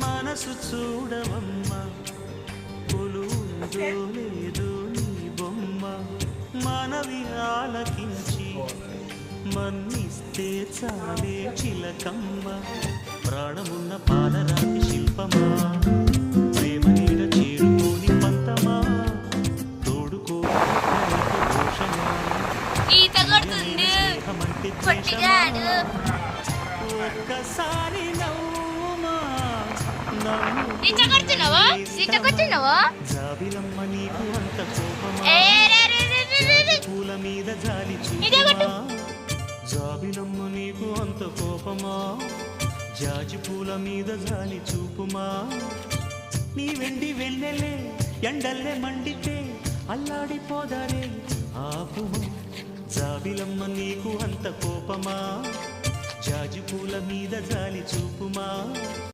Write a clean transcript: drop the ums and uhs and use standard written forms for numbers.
మనసు చూడవమ్మా కొలువుందో లేదు నీ బొమ్మ మనవి ఆలకించి మన్నిస్తే చాలే చిలకమ్మ ప్రాణమున్న పాలరాతి శిల్పమా ప్రేమ నీడ చేరుకోని పంతమా తోడుకో ఈత కొడుతుంది పొట్టిగాడు. ఒక్కసారి నవ్వుమా ఈత కొడుతున్నావా? ఈత కొడుతున్నావా? జాబిలమ్మ నీకు అంత కోపమా ఏ రే రే రే రే రే. పూల మీద జాలి ఇదే కొట్టు. చూపుమా జాబిలమ్మ నీకు అంత కోపమా జాజి పూల మీద జాలి చూపుమా నీ వెండి వెన్నెలే ఎండల్లే మండితే అల్లాడిపోదారే ఆపుమా జాబిలమ్మ నీకు అంత కోపమా జాజి పూల మీద జాలి చూపుమా